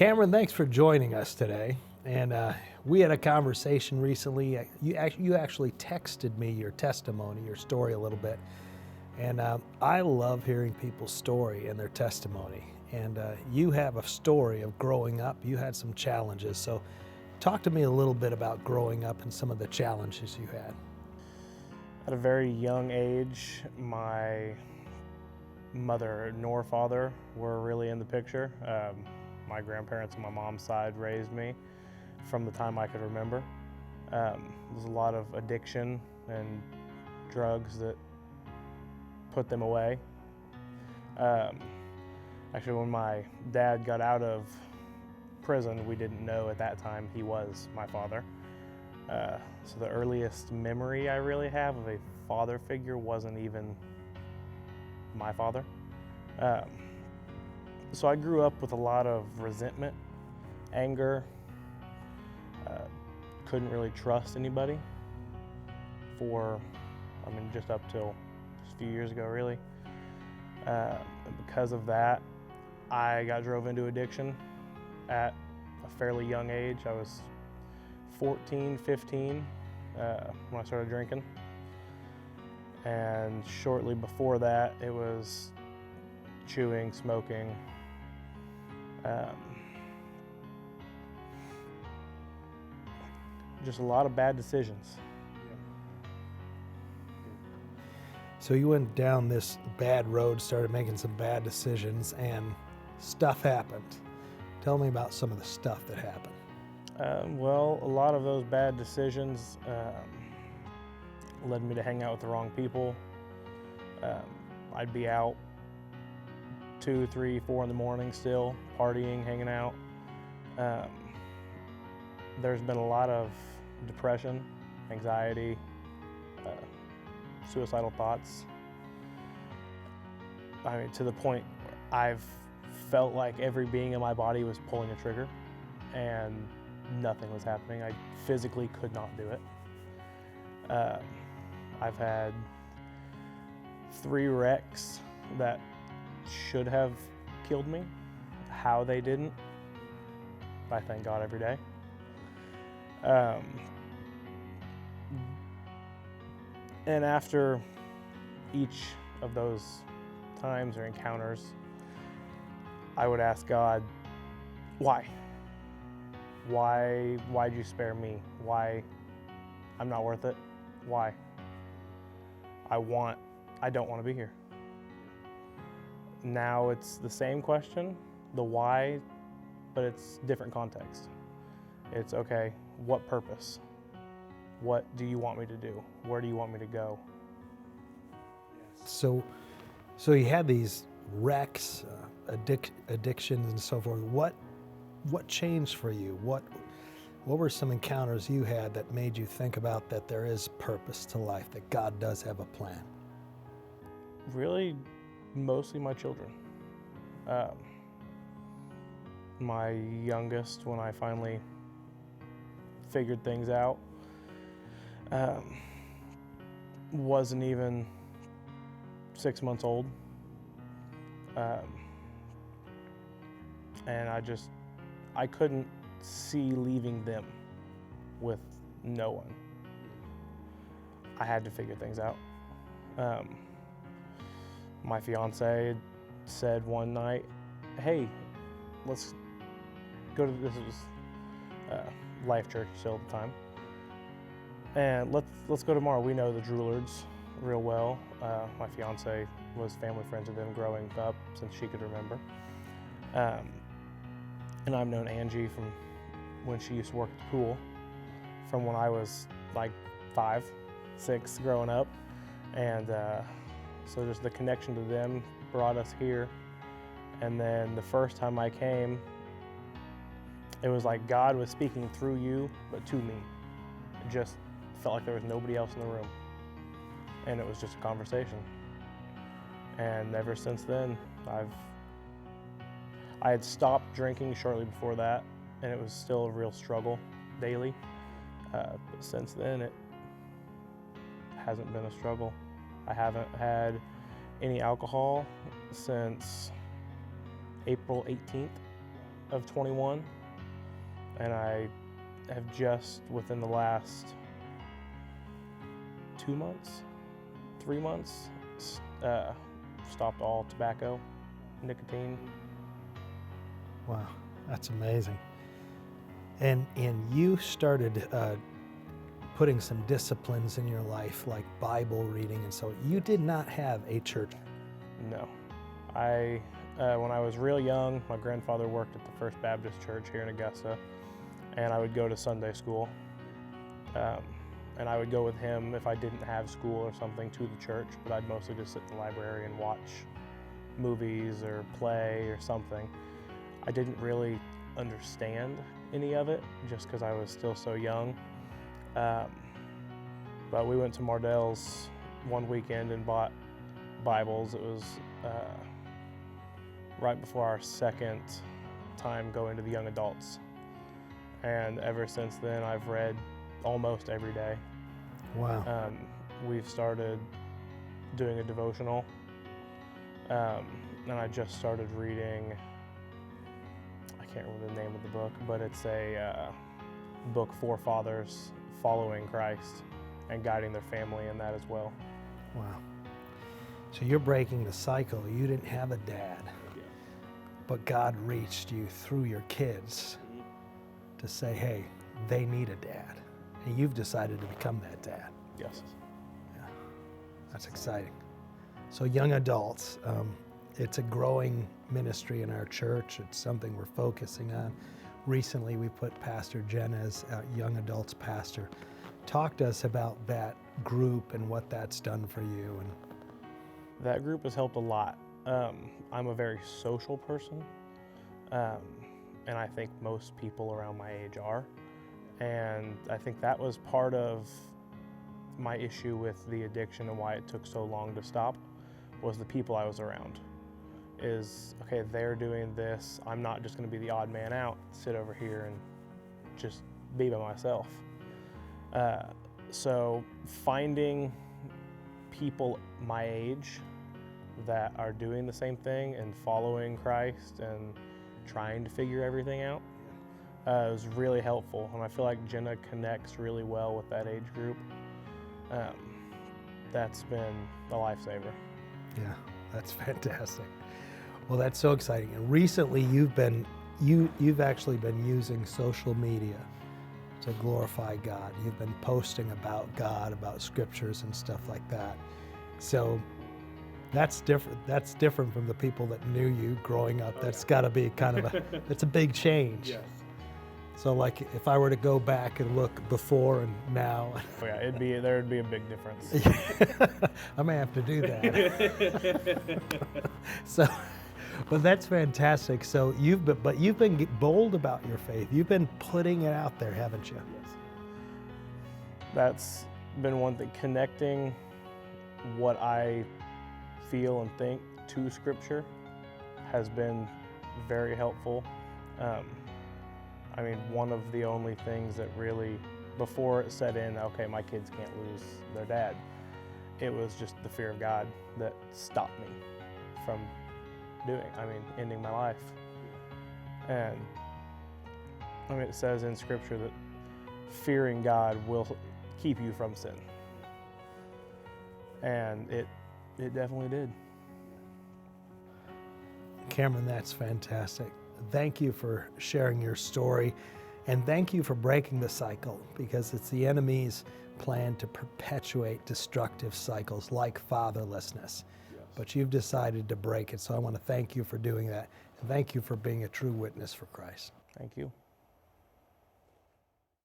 Kamron, thanks for joining us today. And we had a conversation recently. You actually texted me your testimony, your story a little bit. And I love hearing people's story and their testimony. And you have a story of growing up. You had some challenges. So talk to me a little bit about growing up and some of the challenges you had. At a very young age, my mother nor father were really in the picture. My grandparents on my mom's side raised me from the time I could remember. There's a lot of addiction and drugs that put them away. Actually, when my dad got out of prison, we didn't know at that time he was my father. So the earliest memory I really have of a father figure wasn't even my father. So I grew up with a lot of resentment, anger, couldn't really trust anybody just up till just a few years ago, really. And because of that, I got drove into addiction at a fairly young age. I was 14, 15 when I started drinking. And shortly before that, it was chewing, smoking. Just a lot of bad decisions. So you went down this bad road, started making some bad decisions, and stuff happened. Tell me about some of the stuff that happened. Well, a lot of those bad decisions led me to hang out with the wrong people. I'd be out 2, 3, 4 in the morning still, partying, hanging out. There's been a lot of depression, anxiety, suicidal thoughts. I mean, to the point where I've felt like every being in my body was pulling a trigger and nothing was happening. I physically could not do it. I've had 3 wrecks that should have killed me. How they didn't, I thank God every day. And after each of those times or encounters, I would ask God, why? Why'd you spare me? Why? I'm not worth it. Why? I don't want to be here. Now it's the same question, the why, but it's different context. It's okay, what purpose? What do you want me to do? Where do you want me to go? So you had these wrecks, addictions and so forth. What changed for you? What were some encounters you had that made you think about that there is purpose to life, that God does have a plan? Really, mostly my children. My youngest, when I finally figured things out, wasn't even 6 months old. And I couldn't see leaving them with no one. I had to figure things out. My fiance said one night, hey, let's go to, this was Life Church still at the time, and let's go tomorrow. We know the Droulards real well. My fiance was family friends with them growing up since she could remember. And I've known Angie from when she used to work at the pool, from when I was like 5, 6 growing up. And so just the connection to them brought us here. And then the first time I came, it was like God was speaking through you, but to me. It just felt like there was nobody else in the room. And it was just a conversation. And ever since then, I had stopped drinking shortly before that, and it was still a real struggle daily. But since then, it hasn't been a struggle. I haven't had any alcohol since April 18th. of 21, and I have just within the last 2 months, 3 months, stopped all tobacco, nicotine. Wow, that's amazing. And you started putting some disciplines in your life, like Bible reading, and so you did not have a church. No. When I was real young, my grandfather worked at the First Baptist Church here in Augusta, and I would go to Sunday school. And I would go with him if I didn't have school or something to the church, but I'd mostly just sit in the library and watch movies or play or something. I didn't really understand any of it just because I was still so young. But we went to Mardell's one weekend and bought Bibles. It was right before our second time going to the young adults. And ever since then, I've read almost every day. Wow. We've started doing a devotional, and I just started reading, I can't remember the name of the book, but it's a book for fathers following Christ and guiding their family in that as well. Wow. So you're breaking the cycle. You didn't have a dad, but God reached you through your kids to say, hey, they need a dad. And you've decided to become that dad. Yes. Yeah. That's exciting. So young adults, it's a growing ministry in our church. It's something we're focusing on. Recently, we put Pastor Jen as a young adults pastor. Talk to us about that group and what that's done for you. And that group has helped a lot. I'm a very social person, and I think most people around my age are. And I think that was part of my issue with the addiction and why it took so long to stop, was the people I was around. Is, okay, they're doing this, I'm not just gonna be the odd man out, sit over here and just be by myself. So finding people my age that are doing the same thing and following Christ and trying to figure everything out was really helpful, and I feel like Jenna connects really well with that age group. That's been a lifesaver. yeah, that's fantastic. Well, that's so exciting. And recently you've actually been using social media to glorify God. You've been posting about God, about scriptures and stuff like that. So that's different. That's different from the people that knew you growing up. That's got to be kind of it's a big change. Yes. So like if I were to go back and look before and now. Oh yeah, there'd be a big difference. I may have to do that. So, but that's fantastic. So you've been bold about your faith. You've been putting it out there, haven't you? Yes. That's been one thing, connecting what I feel and think to Scripture has been very helpful. I mean, one of the only things that really, before it set in, okay, my kids can't lose their dad, it was just the fear of God that stopped me from ending my life. And I mean, it says in Scripture that fearing God will keep you from sin. And it definitely did. Kamron, that's fantastic. Thank you for sharing your story, and thank you for breaking the cycle, because it's the enemy's plan to perpetuate destructive cycles like fatherlessness. Yes. But you've decided to break it, so I want to thank you for doing that, and thank you for being a true witness for Christ. Thank you.